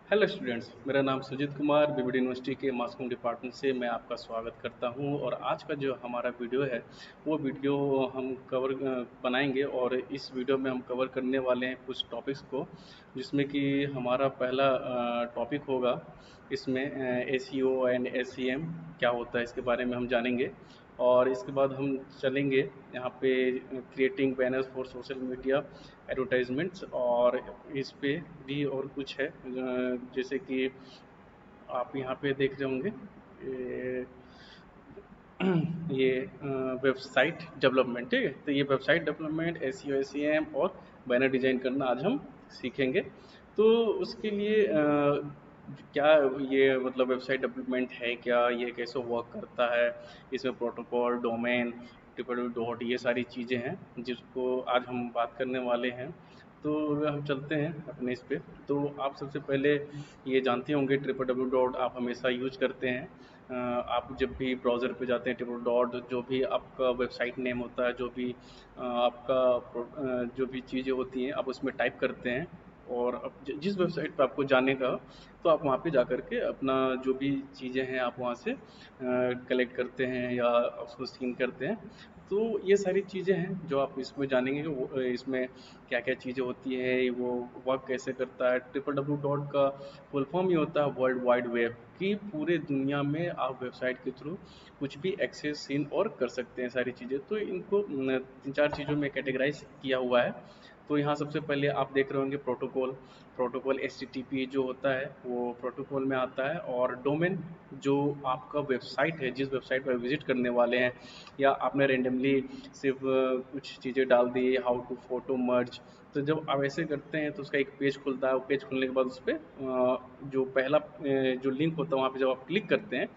Hello students, मेरा नाम Sujit Kumar BBD university के मास कॉम डिपार्टमेंट से मैं आपका स्वागत करता हूं। और आज का जो हमारा वीडियो है वो वीडियो हम बनाएंगे। और इस वीडियो में हम कवर करने वाले हैं कुछ टॉपिक्स को, जिसमें कि हमारा पहला टॉपिक होगा। इसमें एसईओ एंड एसईएम क्या होता है इसके बारे में हम जानेंगे। और इसके बाद हम चलेंगे यहाँ पे creating banners for social media advertisements. और इस पे भी और कुछ है, जैसे कि आप यहाँ पे देख रहे होंगे ये ये वेबसाइट डेवलपमेंट। ठीक है, तो ये वेबसाइट डेवलपमेंट, एसईओ, एसईएम और बैनर डिजाइन करना आज हम सीखेंगे। तो उसके लिए क्या ये मतलब वेबसाइट डेवलपमेंट है, क्या ये कैसे वर्क करता है, इसमें प्रोटोकॉल, डोमेन, ट्रिपल डॉट, ये सारी चीज़ें हैं जिसको आज हम बात करने वाले हैं। तो हम चलते हैं अपने इस पे। तो आप सबसे पहले ये जानते होंगे ट्रिपल डब्ल्यू डॉट आप हमेशा यूज करते हैं। आप जब भी ब्राउज़र पे जाते हैं, ट्रिपल डॉट जो भी आपका वेबसाइट नेम होता है, जो भी आपका जो भी चीज़ें होती हैं आप उसमें टाइप करते हैं। और अब जिस वेबसाइट पे आपको जाने का, तो आप वहाँ पे जा कर के अपना जो भी चीज़ें हैं आप वहाँ से कलेक्ट करते हैं या उसको सीन करते हैं। तो ये सारी चीज़ें हैं जो आप इसमें जानेंगे कि इसमें क्या क्या चीज़ें होती है, वो वर्क कैसे करता है। ट्रिपल डब्ल्यू डॉट का फुल फॉर्म ये होता है वर्ल्ड वाइड वेब, कि पूरे दुनिया में आप वेबसाइट के थ्रू कुछ भी एक्सेस सीन और कर सकते हैं सारी चीज़ें। तो इनको तीन चार चीज़ों में कैटेगराइज किया हुआ है। तो यहाँ सबसे पहले आप देख रहे होंगे प्रोटोकॉल। प्रोटोकॉल एचटीटीपी जो होता है वो प्रोटोकॉल में आता है। और डोमेन जो आपका वेबसाइट है, जिस वेबसाइट पर विजिट करने वाले हैं, या आपने रेंडमली सिर्फ कुछ चीज़ें डाल दी, हाउ टू फोटो मर्ज, तो जब आप ऐसे करते हैं तो उसका एक पेज खुलता है। वो पेज खुलने के बाद उस पर जो पहला जो लिंक होता है वहाँ पे जब आप क्लिक करते हैं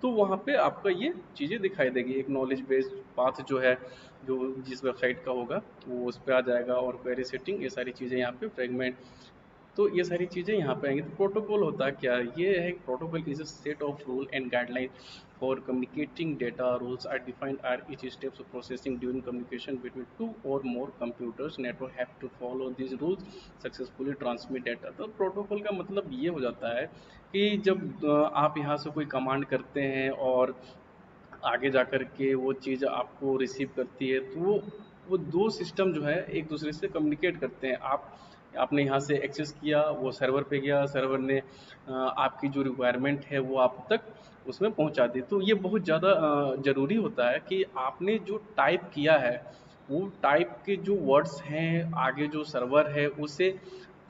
तो वहाँ पे आपका ये चीज़ें दिखाई देगी। एक नॉलेज बेस्ड पाथ जो है, जो जिस वेबसाइट का होगा वो उस पर आ जाएगा। और क्वेरी सेटिंग, ये सारी चीज़ें यहाँ पे फ्रेगमेंट, तो ये सारी चीज़ें यहाँ पे आएंगी। तो प्रोटोकॉल होता क्या है? ये है protocol is a set of rule and guideline for communicating data. Rules are defined are each steps of processing during communication between two or more computers. Network have to follow these rules successfully transmit data। तो protocol का मतलब ये हो जाता है कि जब आप यहाँ से कोई कमांड करते हैं और आगे जा कर के वो चीज़ आपको रिसीव करती है, तो वो दो सिस्टम जो है एक दूसरे से कम्युनिकेट करते हैं। आपने यहाँ से एक्सेस किया, वो सर्वर पे गया, सर्वर ने आपकी जो रिक्वायरमेंट है वो आप तक उसमें पहुँचा दी। तो ये बहुत ज़्यादा ज़रूरी होता है कि आपने जो टाइप किया है वो टाइप के जो वर्ड्स हैं आगे जो सर्वर है उसे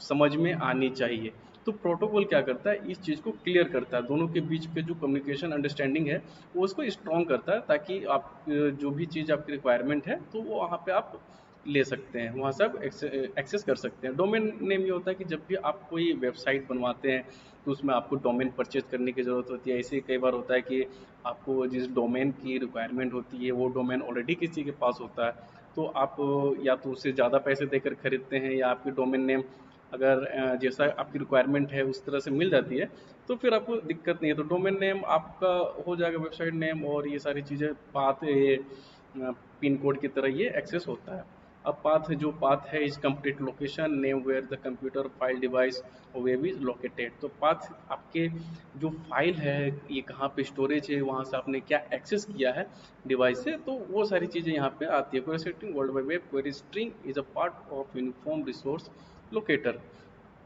समझ में आनी चाहिए। तो प्रोटोकॉल क्या करता है, इस चीज़ को क्लियर करता है। दोनों के बीच के जो कम्युनिकेशन अंडरस्टैंडिंग है वो उसको स्ट्रॉन्ग करता है, ताकि आप जो भी चीज़ आपकी रिक्वायरमेंट है तो वो वहाँ पे आप ले सकते हैं, वहाँ से आप एक्सेस कर सकते हैं। डोमेन नेम ये होता है कि जब भी आप कोई वेबसाइट बनवाते हैं तो उसमें आपको डोमेन परचेज करने की ज़रूरत होती है। ऐसे कई बार होता है कि आपको जिस डोमेन की रिक्वायरमेंट होती है वो डोमेन ऑलरेडी किसी के पास होता है, तो आप या तो उससे ज़्यादा पैसे देकर खरीदते हैं, या आपकी डोमेन नेम अगर जैसा आपकी रिक्वायरमेंट है उस तरह से मिल जाती है तो फिर आपको दिक्कत नहीं है। तो डोमेन नेम आपका हो जाएगा वेबसाइट नेम, और ये सारी चीज़ें पाथ, ये पिन कोड की तरह ये एक्सेस होता है। अब पाथ है is complete location name where the computer file device web is located. तो पाथ आपके जो फाइल है, ये कहाँ पे स्टोरेज है, वहाँ से आपने क्या एक्सेस किया है डिवाइस से, तो वो सारी चीज़ें यहाँ पे आती है। Query setting world wide web query string is a part of uniform resource locator.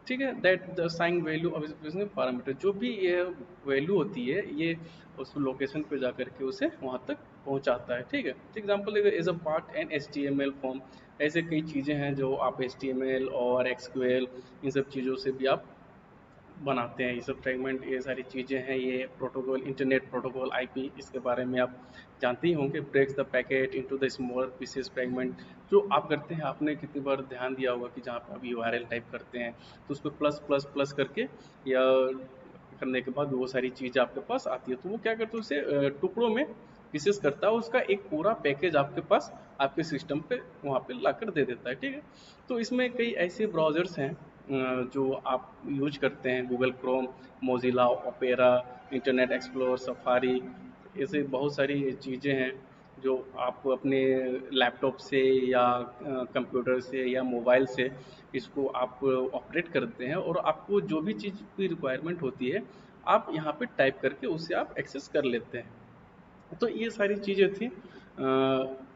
ठीक है, that the sign value of specific parameter, जो भी ये वैल्यू होती है ये उस लोकेशन पे जा करके उसे वहाँ तक पहुँचाता है। ठीक है, example is a part and H T M L form. ऐसे कई चीज़ें हैं जो आप एच टी एम एल और एक्सक्यूएल इन सब चीज़ों से भी आप बनाते हैं। ये सब फ्रेगमेंट, ये सारी चीज़ें हैं। ये प्रोटोकॉल, इंटरनेट प्रोटोकॉल आईपी, इसके बारे में आप जानते ही होंगे। Breaks the packet into the smaller pieces fragment, जो आप करते हैं, आपने कितनी बार ध्यान दिया होगा कि जहाँ पे आप यूआरएल टाइप करते हैं तो उस पर प्लस प्लस प्लस करके या करने के बाद वो सारी चीज़ आपके पास आती है। तो वो क्या करते हैं, उसे टुकड़ों में पीसेस करता है, उसका एक पूरा पैकेज आपके पास आपके सिस्टम पे वहाँ पे ला कर दे देता है। ठीक है, तो इसमें कई ऐसे ब्राउज़र्स हैं जो आप यूज करते हैं, Google Chrome, Mozilla, opera, internet explorer, safari, ऐसे बहुत सारी चीज़ें हैं जो आप अपने लैपटॉप से या कंप्यूटर से या मोबाइल से इसको आप ऑपरेट करते हैं, और आपको जो भी चीज़ की रिक्वायरमेंट होती है आप यहाँ पे टाइप करके उससे आप एक्सेस कर लेते हैं। तो ये सारी चीज़ें थी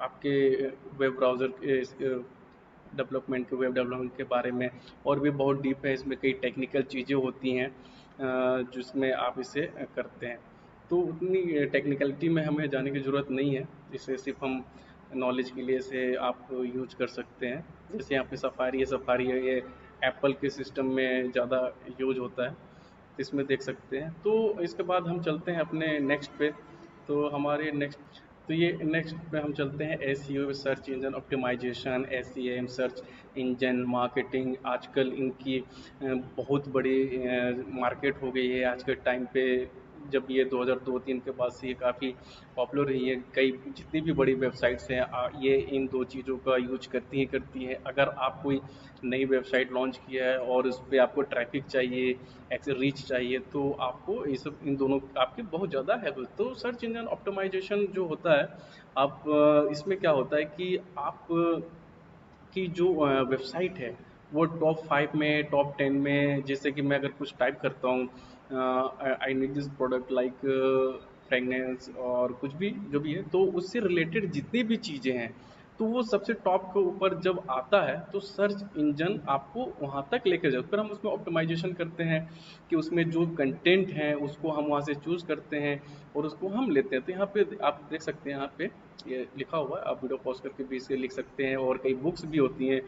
आपके वेब ब्राउज़र के डेवलपमेंट के वेब डेवलपमेंट के बारे में। और भी बहुत डीप है इसमें, कई टेक्निकल चीज़ें होती हैं जिसमें आप इसे करते हैं। तो उतनी टेक्निकलिटी में हमें जाने की ज़रूरत नहीं है, इसे सिर्फ हम नॉलेज के लिए से आप यूज कर सकते हैं। जैसे यहाँ पे सफारी है, ये एप्पल के सिस्टम में ज़्यादा यूज होता है, इसमें देख सकते हैं। तो इसके बाद हम चलते हैं अपने नेक्स्ट पे। तो हमारे नेक्स्ट तो ये नेक्स्ट पे हम चलते हैं SEO, search engine optimisation, SEM, search engine marketing. आजकल इनकी बहुत बड़ी मार्केट हो गई है आज के टाइम पे। जब ये 2002-3 के बाद से ये काफ़ी पॉपुलर रही है। कई जितनी भी बड़ी वेबसाइट्स हैं ये इन दो चीज़ों का यूज करती हैं। अगर आप कोई नई वेबसाइट लॉन्च किया है और उस पे आपको ट्रैफिक चाहिए, एक्सेस रीच चाहिए, तो आपको ये सब इन दोनों आपकी बहुत ज़्यादा हेल्प। तो सर्च इंजन ऑप्टिमाइजेशन जो होता है, आप इसमें क्या होता है कि आप की जो वेबसाइट है वो टॉप 5 में, टॉप 10 में, जैसे कि मैं अगर कुछ टाइप करता हूँ I need this product like fragrance और कुछ भी जो भी है, तो उससे रिलेटेड जितनी भी चीज़ें हैं तो वो सबसे टॉप के ऊपर जब आता है तो सर्च इंजन आपको वहाँ तक लेके जाओ। फिर हम उसमें ऑप्टिमाइजेशन करते हैं कि उसमें जो कंटेंट है उसको हम वहाँ से चूज़ करते हैं और उसको हम लेते हैं। तो यहाँ पे आप देख सकते हैं, यहाँ पे ये लिखा हुआ है, आप वीडियो पॉज करके भी इसे लिख सकते हैं। और कई बुक्स भी होती हैं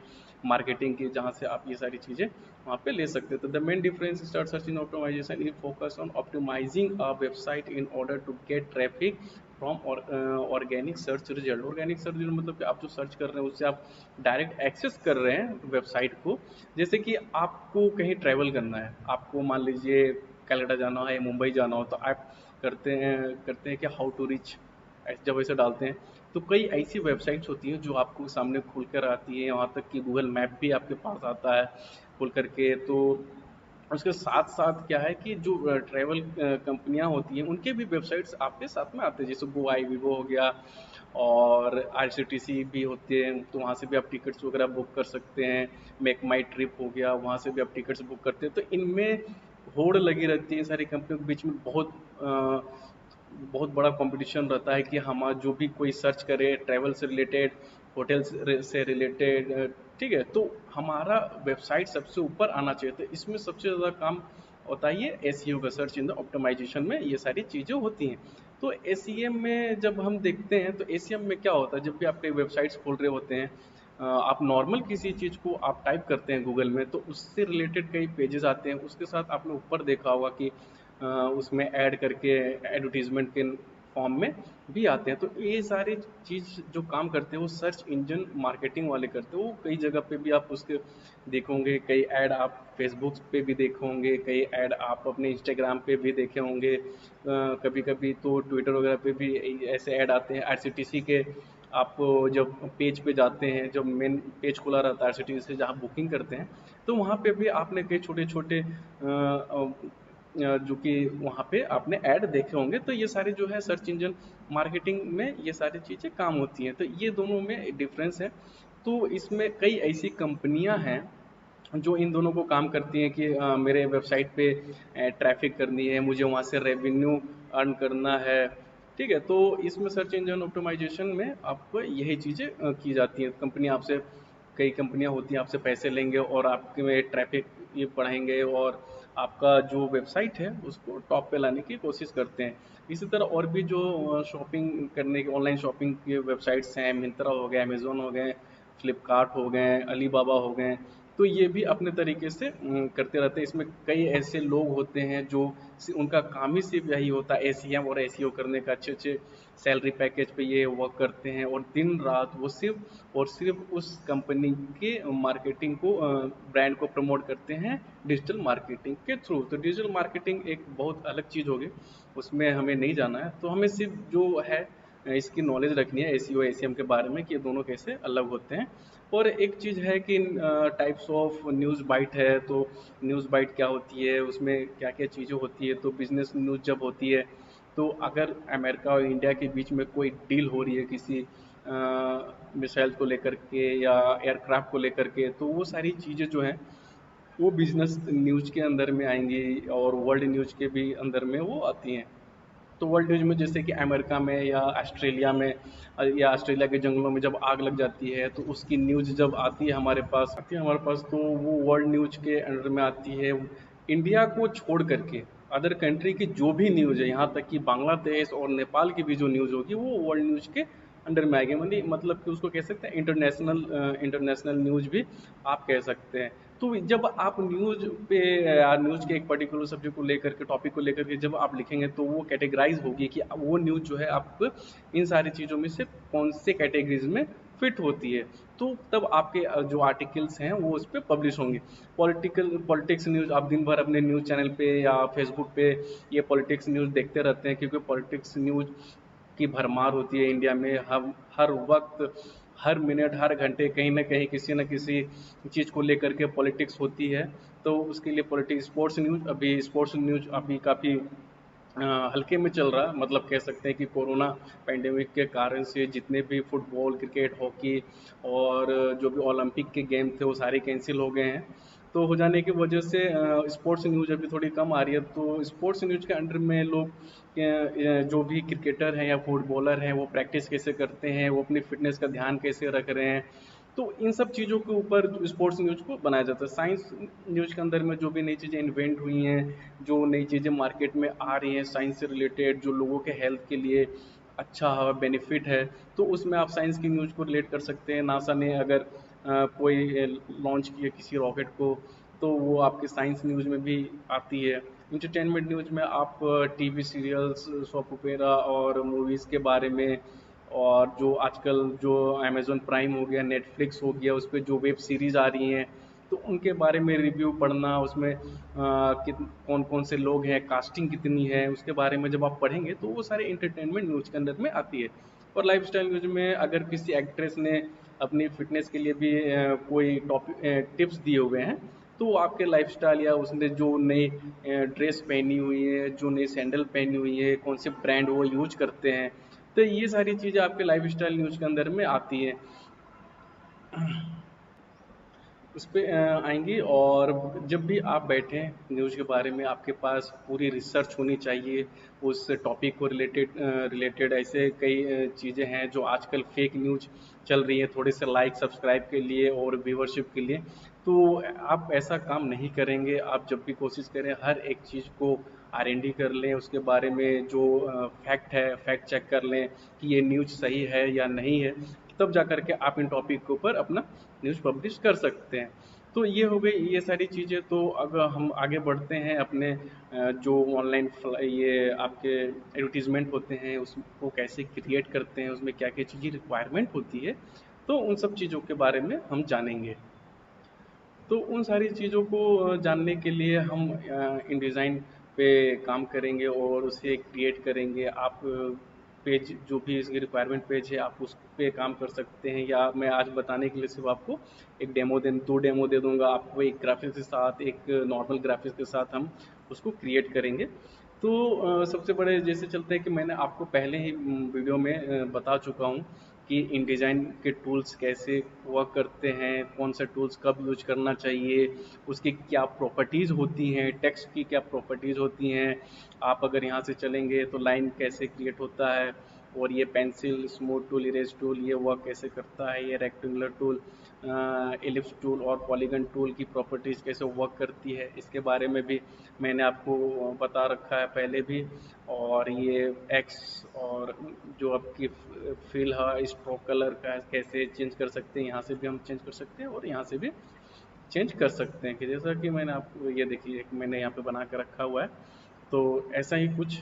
मार्केटिंग की जहाँ से आप ये सारी चीज़ें वहाँ पे ले सकते हैं। तो the main difference start search in optimisation is focus on optimising a website in order to get traffic from organic search result. Organic search result मतलब कि आप जो सर्च कर रहे हैं उससे आप डायरेक्ट एक्सेस कर रहे हैं वेबसाइट को। जैसे कि आपको कहीं ट्रैवल करना है, आपको मान लीजिए कनाडा जाना है, मुंबई जाना हो, तो आप करते हैं कि हाउ टू रीच, जब ऐसे डालते हैं तो कई ऐसी वेबसाइट्स होती हैं जो आपको सामने खुल कर आती है। यहाँ तक कि गूगल मैप भी आपके पास आता है खुल करके। तो उसके साथ साथ क्या है कि जो ट्रैवल कंपनियां होती हैं उनके भी वेबसाइट्स आपके साथ में आते हैं, जैसे गो आई वीवो हो गया, और आईआरसीटीसी भी होते हैं, तो वहाँ से भी आप टिकट्स वगैरह बुक कर सकते हैं। मेक माई ट्रिप हो गया, वहाँ से भी आप टिकट्स बुक करते हैं। तो इनमें होड़ लगी रहती है सारी कंपनियों के बीच में, बहुत बड़ा कंपटीशन रहता है कि हम जो भी कोई सर्च करे ट्रैवल से रिलेटेड, होटल से रिलेटेड, ठीक है, तो हमारा वेबसाइट सबसे ऊपर आना चाहिए। तो इसमें सबसे ज़्यादा काम होता है ये एसईओ का, सर्च इन द ऑप्टिमाइजेशन में ये सारी चीज़ें होती हैं। तो एसईएम में जब हम देखते हैं तो एसईएम में क्या होता है, जब भी आप कई वेबसाइट्स खोल रहे होते हैं, आप नॉर्मल किसी चीज़ को आप टाइप करते हैं गूगल में तो उससे रिलेटेड कई पेजेस आते हैं। उसके साथ आपने ऊपर देखा होगा कि उसमें ऐड करके एडवर्टीजमेंट के फॉर्म में भी आते हैं। तो ये सारी चीज़ जो काम करते हैं वो सर्च इंजन मार्केटिंग वाले करते हैं। वो कई जगह पे भी आप उसके देखोगे, कई ऐड आप फेसबुक पे भी देखे होंगे, कई ऐड आप अपने इंस्टाग्राम पे भी देखे होंगे, कभी कभी तो ट्विटर वगैरह पे भी ऐसे ऐड आते हैं आईआरसीटीसी के। आप जब पेज पे जाते हैं, जब मेन पेज खुला रहता है आईआरसीटीसी से जहाँ बुकिंग करते हैं, तो वहाँ पे भी आपने कई छोटे छोटे जो कि वहाँ पे आपने ऐड देखे होंगे। तो ये सारे जो है सर्च इंजन मार्केटिंग में ये सारी चीज़ें काम होती हैं। तो ये दोनों में डिफरेंस है। तो इसमें कई ऐसी कंपनियां हैं जो इन दोनों को काम करती हैं कि मेरे वेबसाइट पे ट्रैफिक करनी है, मुझे वहाँ से रेवेन्यू अर्न करना है, ठीक है। तो इसमें सर्च इंजन ऑप्टिमाइजेशन में आपको यही चीज़ें की जाती हैं। कंपनी आपसे, कई कंपनियां होती हैं आपसे पैसे लेंगे और आपके में ट्रैफिक ये बढ़ाएंगे और आपका जो वेबसाइट है उसको टॉप पे लाने की कोशिश करते हैं। इसी तरह और भी जो शॉपिंग करने के ऑनलाइन शॉपिंग के वेबसाइट्स हैं, मिंत्रा हो गए, अमेज़ोन हो गए, फ्लिपकार्ट हो गए, अलीबाबा हो गए, तो ये भी अपने तरीके से करते रहते हैं। इसमें कई ऐसे लोग होते हैं जो उनका काम ही सिर्फ यही होता है एसीएम और एसईओ करने का। अच्छे अच्छे सैलरी पैकेज पे ये वर्क करते हैं और दिन रात वो सिर्फ और सिर्फ उस कंपनी के मार्केटिंग को, ब्रांड को प्रमोट करते हैं डिजिटल मार्केटिंग के थ्रू। तो डिजिटल मार्केटिंग एक बहुत अलग चीज़ होगी, उसमें हमें नहीं जाना है। तो हमें सिर्फ जो है इसकी नॉलेज रखनी है एसईओ एसीएम के बारे में कि ये दोनों कैसे अलग होते हैं। और एक चीज़ है कि टाइप्स ऑफ न्यूज़ बाइट है। तो न्यूज़ बाइट क्या होती है, उसमें क्या क्या चीज़ें होती है। तो बिजनेस न्यूज़ जब होती है तो अगर अमेरिका और इंडिया के बीच में कोई डील हो रही है किसी मिसाइल को लेकर के या एयरक्राफ्ट को लेकर के, तो वो सारी चीज़ें जो हैं वो बिजनेस न्यूज़ के अंदर में आएंगी और वर्ल्ड न्यूज़ के भी अंदर में वो आती हैं। तो वर्ल्ड न्यूज में जैसे कि अमेरिका में या ऑस्ट्रेलिया में या ऑस्ट्रेलिया के जंगलों में जब आग लग जाती है तो उसकी न्यूज़ जब आती है हमारे पास तो वो वर्ल्ड न्यूज के अंडर में आती है। इंडिया को छोड़ करके अदर कंट्री की जो भी न्यूज़ है, यहाँ तक कि बांग्लादेश और नेपाल की भी जो न्यूज़ होगी वो वर्ल्ड न्यूज के अंडर में आएगी। मतलब कि उसको कह सकते हैं इंटरनेशनल न्यूज भी आप कह सकते हैं। तो जब आप न्यूज़ पे या न्यूज़ के एक पर्टिकुलर सब्जेक्ट को लेकर के, टॉपिक को लेकर के जब आप लिखेंगे तो वो कैटेगराइज होगी कि वो न्यूज़ जो है आप इन सारी चीज़ों में से कौन से कैटेगरीज में फिट होती है। तो तब आपके जो आर्टिकल्स हैं वो उस पर पब्लिश होंगे। पॉलिटिक्स न्यूज़ आप दिन भर अपने न्यूज़ चैनल पे या फेसबुक पे ये पॉलिटिक्स न्यूज़ देखते रहते हैं, क्योंकि पॉलिटिक्स न्यूज़ की भरमार होती है इंडिया में। हम हर वक्त, हर मिनट, हर घंटे कहीं ना कहीं किसी न किसी चीज़ को लेकर के पॉलिटिक्स होती है। तो उसके लिए पॉलिटिक्स, स्पोर्ट्स न्यूज़ अभी काफ़ी हल्के में चल रहा है। मतलब कह सकते हैं कि कोरोना पेंडेमिक के कारण से जितने भी फुटबॉल, क्रिकेट, हॉकी और जो भी ओलंपिक के गेम थे वो सारे कैंसिल हो गए हैं। तो हो जाने की वजह से स्पोर्ट्स न्यूज़ अभी थोड़ी कम आ रही है। तो स्पोर्ट्स न्यूज़ के अंडर में लोग जो भी क्रिकेटर हैं या फुटबॉलर हैं वो प्रैक्टिस कैसे करते हैं, वो अपनी फिटनेस का ध्यान कैसे रख रहे हैं, तो इन सब चीज़ों के ऊपर स्पोर्ट्स न्यूज़ को बनाया जाता है। साइंस न्यूज़ के अंदर में जो भी नई चीज़ें इन्वेंट हुई हैं, जो नई चीज़ें मार्केट में आ रही हैं साइंस से रिलेटेड, जो लोगों के हेल्थ के लिए अच्छा बेनिफिट है, तो उसमें आप साइंस की न्यूज़ को रिलेट कर सकते हैं। नासा ने अगर कोई लॉन्च किया किसी रॉकेट को, तो वो आपके साइंस न्यूज़ में भी आती है। इंटरटेनमेंट न्यूज़ में आप टीवी सीरियल्स, सॉप ओपेरा और मूवीज़ के बारे में, और जो आजकल जो अमेज़न प्राइम हो गया, नेटफ्लिक्स हो गया, उस पे जो वेब सीरीज़ आ रही हैं तो उनके बारे में रिव्यू पढ़ना, उसमें कौन कौन से लोग हैं, कास्टिंग कितनी है, उसके बारे में जब आप पढ़ेंगे तो वो सारे इंटरटेनमेंट न्यूज़ के अंदर में आती है। और लाइफस्टाइल न्यूज़ में अगर किसी एक्ट्रेस ने अपनी फिटनेस के लिए भी कोई टॉपिक टिप्स दिए हुए हैं, तो वो आपके लाइफस्टाइल या उसने जो नई ड्रेस पहनी हुई है, जो नई सैंडल पहनी हुई है, कौन से ब्रांड वो यूज करते हैं, तो ये सारी चीज़ें आपके लाइफस्टाइल न्यूज़ के अंदर में आती है, उस पे आएँगी। और जब भी आप बैठें न्यूज़ के बारे में आपके पास पूरी रिसर्च होनी चाहिए। उस टॉपिक को रिलेटेड ऐसे कई चीज़ें हैं जो आजकल फेक न्यूज़ चल रही हैं थोड़े से लाइक सब्सक्राइब के लिए और व्यूअरशिप के लिए। तो आप ऐसा काम नहीं करेंगे। आप जब भी कोशिश करें हर एक चीज़ को R&D कर लें, उसके बारे में जो फैक्ट है फैक्ट चेक कर लें कि ये न्यूज़ सही है या नहीं है, तब जा कर के आप इन टॉपिक के ऊपर अपना न्यूज़ पब्लिश कर सकते हैं। तो ये हो गई ये सारी चीज़ें। तो अगर हम आगे बढ़ते हैं अपने जो ऑनलाइन ये आपके एडवर्टीजमेंट होते हैं उसको कैसे क्रिएट करते हैं, उसमें क्या क्या चीज़ें रिक्वायरमेंट होती है, तो उन सब चीज़ों के बारे में हम जानेंगे। तो उन सारी चीज़ों को जानने के लिए हम इन डिज़ाइन पे काम करेंगे और उसे क्रिएट करेंगे। आप पेज जो भी इसकी रिक्वायरमेंट पेज है आप उस पे काम कर सकते हैं, या मैं आज बताने के लिए सिर्फ आपको एक दो डेमो दे दूंगा आपको, एक ग्राफिक्स के साथ, एक नॉर्मल ग्राफिक्स के साथ हम उसको क्रिएट करेंगे। तो सबसे बड़े जैसे चलते हैं कि मैंने आपको पहले ही वीडियो में बता चुका हूँ कि इनडिज़ाइन के टूल्स कैसे वर्क करते हैं, कौन से टूल्स कब यूज करना चाहिए, उसकी क्या प्रॉपर्टीज़ होती हैं, टेक्स्ट की क्या प्रॉपर्टीज़ होती हैं। आप अगर यहाँ से चलेंगे तो लाइन कैसे क्रिएट होता है, और ये pencil, smooth tool, erase tool ये वर्क कैसे करता है, ये रेक्टेंगुलर टूल, एलिप्स टूल और पॉलीगन टूल की प्रॉपर्टीज़ कैसे वर्क करती है, इसके बारे में भी मैंने आपको बता रखा है पहले भी। और ये एक्स और जो आपकी फिल है स्ट्रोक कलर का कैसे चेंज कर सकते हैं, यहाँ से भी हम चेंज कर सकते हैं और यहाँ से भी चेंज कर सकते हैं। कि जैसा कि मैंने आपको ये देखिए मैंने यहाँ पे बना के रखा हुआ है, तो ऐसा ही कुछ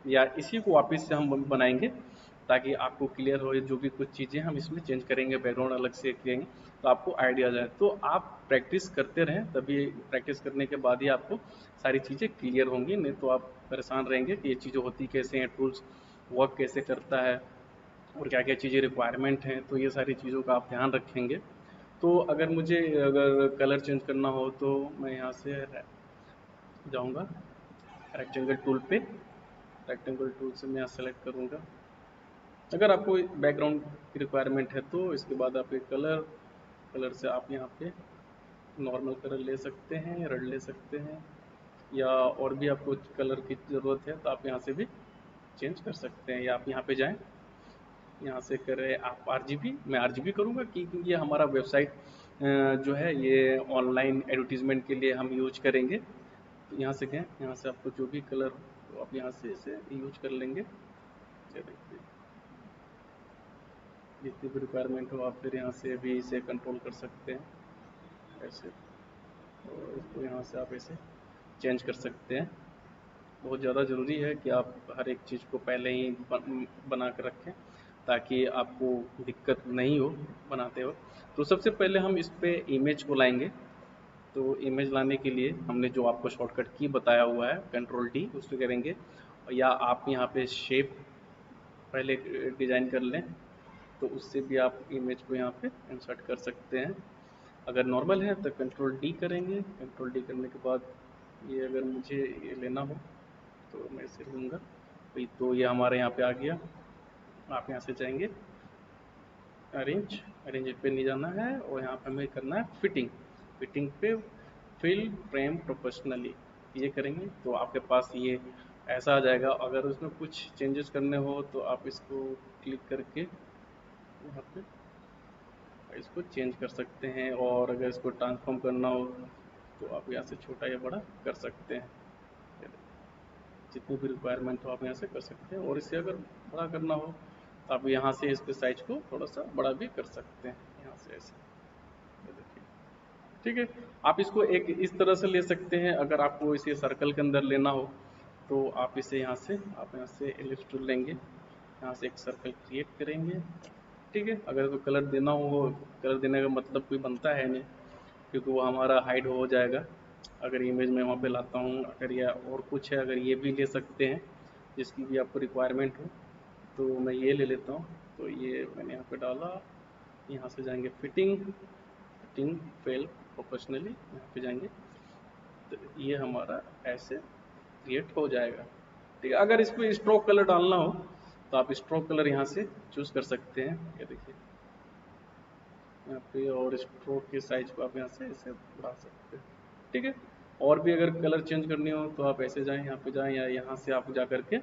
या इसी को वापस से हम बनाएंगे ताकि आपको क्लियर हो। जो भी कुछ चीज़ें हम इसमें चेंज करेंगे, बैकग्राउंड अलग से करेंगे, तो आपको आइडिया जाए। तो आप प्रैक्टिस करते रहें, तभी प्रैक्टिस करने के बाद ही आपको सारी चीज़ें क्लियर होंगी, नहीं तो आप परेशान रहेंगे कि ये चीज़ें होती कैसे हैं, टूल्स वर्क कैसे करता है और क्या क्या चीज़ें रिक्वायरमेंट हैं। तो ये सारी चीज़ों का आप ध्यान रखेंगे। तो अगर कलर चेंज करना हो तो मैं यहाँ से जाऊँगा रेक्टेंगल टूल पे, रेक्टेंगल टूल से मैं यहाँ सेलेक्ट करूँगा। अगर आपको बैकग्राउंड की रिक्वायरमेंट है तो इसके बाद आप कलर से आप यहाँ पे नॉर्मल कलर ले सकते हैं, रेड ले सकते हैं, या और भी आपको कलर की ज़रूरत है तो आप यहाँ से भी चेंज कर सकते हैं। या आप यहाँ पे जाएं, यहाँ से करें आप RGB, मैं RGB करूँगा क्योंकि ये हमारा वेबसाइट जो है ये ऑनलाइन एडवर्टीजमेंट के लिए हम यूज करेंगे। तो यहाँ से गए, यहाँ से आपको जो भी कलर तो आप यहाँ से इसे यूज कर लेंगे। ये देखिए जितनी भी रिक्वायरमेंट हो आप फिर यहाँ से भी इसे कंट्रोल कर सकते हैं ऐसे, और इसको यहाँ से आप ऐसे चेंज कर सकते हैं। बहुत ज़्यादा ज़रूरी है कि आप हर एक चीज़ को पहले ही बना कर रखें ताकि आपको दिक्कत नहीं हो बनाते वक्त। तो सबसे पहले हम इस पे इमेज को लाएंगे। तो इमेज लाने के लिए हमने जो आपको शॉर्टकट की बताया हुआ है Ctrl+D उस पर करेंगे, या आप यहाँ पे शेप पहले डिज़ाइन कर लें तो उससे भी आप इमेज को यहाँ पे इंसर्ट कर सकते हैं। अगर नॉर्मल है तो Ctrl+D करेंगे। Ctrl+D करने के बाद ये अगर मुझे ये लेना हो तो मैं इसे लूँगा। तो ये हमारे यहाँ पे आ गया। आप यहाँ से जाएंगे अरेंज पे नहीं जाना है और यहाँ पे हमें करना है फिटिंग पे फिल फ्रेम प्रोपोर्शनली, ये करेंगे तो आपके पास ये ऐसा आ जाएगा। अगर उसमें कुछ चेंजेस करने हो तो आप इसको क्लिक करके यहाँ पे इसको चेंज कर सकते हैं, और अगर इसको ट्रांसफॉर्म करना हो तो आप यहाँ से छोटा या बड़ा कर सकते हैं। जितनी भी रिक्वायरमेंट हो आप यहाँ से कर सकते हैं, और इससे अगर बड़ा करना हो तो आप यहाँ से इसके साइज को थोड़ा सा बड़ा भी कर सकते हैं यहाँ से ऐसे। ठीक है, आप इसको एक इस तरह से ले सकते हैं। अगर आपको इसे सर्कल के अंदर लेना हो तो आप इसे यहाँ से एलिप्स टूल लेंगे, यहाँ से एक सर्कल क्रिएट करेंगे। ठीक है, अगर तो कलर देना हो, कलर देने का मतलब कोई बनता है नहीं क्योंकि वो हमारा हाइड हो जाएगा अगर इमेज में वहाँ पे लाता हूँ। अगर या और कुछ है, अगर ये भी ले सकते हैं जिसकी भी आपको रिक्वायरमेंट हो, तो मैं ये ले लेता हूँ। तो ये मैंने यहाँ पे डाला, यहाँ से जाएंगे फिटिंग फेल प्रोफेशनली, यहाँ पे जाएंगे तो ये हमारा ऐसे क्रिएट हो जाएगा। ठीक है, अगर इसको स्ट्रोक कलर डालना हो तो आप स्ट्रोक कलर यहाँ से चूज़ कर सकते हैं। ये देखिए यहाँ पे, और स्ट्रोक के साइज को आप यहाँ से ऐसे बढ़ा सकते हैं। ठीक है, और भी अगर कलर चेंज करनी हो तो आप ऐसे जाएं, यहाँ पे जाएं, या यहाँ से आप जा करके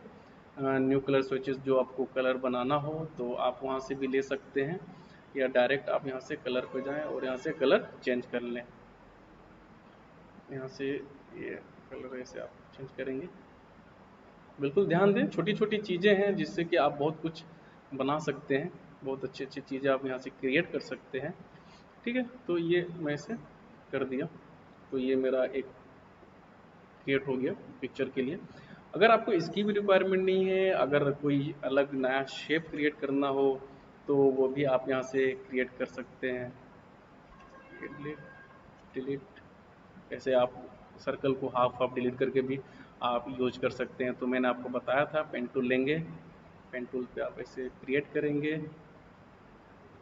न्यू कलर स्विचेस जो आपको कलर बनाना हो तो आप वहाँ से भी ले सकते हैं, या डायरेक्ट आप यहाँ से कलर पे जाएं और यहाँ से कलर चेंज कर लें। यहाँ से ये कलर ऐसे आप चेंज करेंगे। बिल्कुल ध्यान दें, छोटी छोटी चीज़ें हैं जिससे कि आप बहुत कुछ बना सकते हैं, बहुत अच्छी अच्छी चीज़ें आप यहाँ से क्रिएट कर सकते हैं। ठीक है, तो ये मैं इसे कर दिया, तो ये मेरा एक क्रिएट हो गया पिक्चर के लिए। अगर आपको इसकी भी रिक्वायरमेंट नहीं है, अगर कोई अलग नया शेप क्रिएट करना हो तो वो भी आप यहाँ से क्रिएट कर सकते हैं। डिलीट ऐसे आप सर्कल को हाफ हाफ डिलीट करके भी आप यूज कर सकते हैं। तो मैंने आपको बताया था पेन टूल लेंगे, पेन टूल पे आप ऐसे क्रिएट करेंगे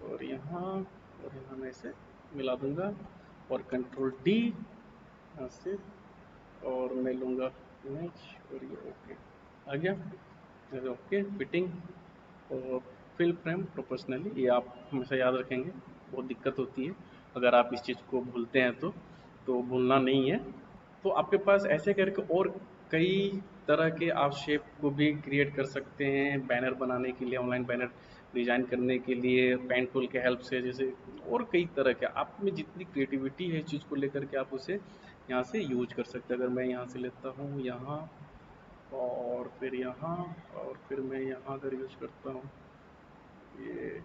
और यहाँ मैं इसे मिला दूंगा, और Ctrl+D यहाँ से, और मैं लूँगा इमेज, और ये ओके आ गया। ओके फिटिंग और फिल फ्रेम प्रोपोर्शनली, ये आप हमेशा याद रखेंगे, बहुत दिक्कत होती है अगर आप इस चीज़ को भूलते हैं तो भूलना नहीं है। तो आपके पास ऐसे करके और कई तरह के आप शेप को भी क्रिएट कर सकते हैं बैनर बनाने के लिए, ऑनलाइन बैनर डिजाइन करने के लिए पेन टूल के हेल्प से, जैसे और कई तरह के आप में जितनी क्रिएटिविटी है इस चीज़ को लेकर के आप उसे यहाँ से यूज कर सकते हैं। अगर मैं यहाँ से लेता हूँ यहाँ, और फिर यहाँ, और फिर मैं यहाँ अगर यूज करता हूँ ये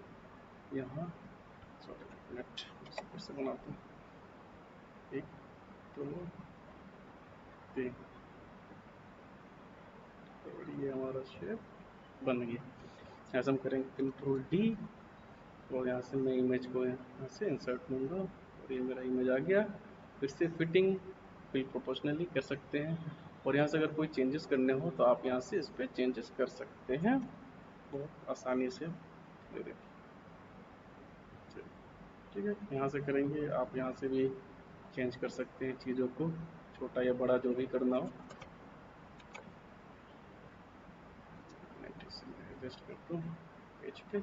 यहाँ, सॉरी मिनट फिर से बनाता हूँ, 1 2 3, और ये हमारा शेप बन गया। ऐसा हम करेंगे Ctrl+D, और यहाँ से मैं इमेज को यहाँ से इंसर्ट लूँगा और ये मेरा इमेज आ गया। फिर से फिटिंग फिल प्रोपोर्शनली कर सकते हैं, और यहाँ से अगर कोई चेंजेस करने हो तो आप यहाँ से इस पर चेंजेस कर सकते हैं बहुत आसानी से। ठीक है, यहाँ से करेंगे, आप यहाँ से भी चेंज कर सकते हैं चीज़ों को, छोटा या बड़ा जो भी करना हो। एडजस्ट करता हूँ पेज पे।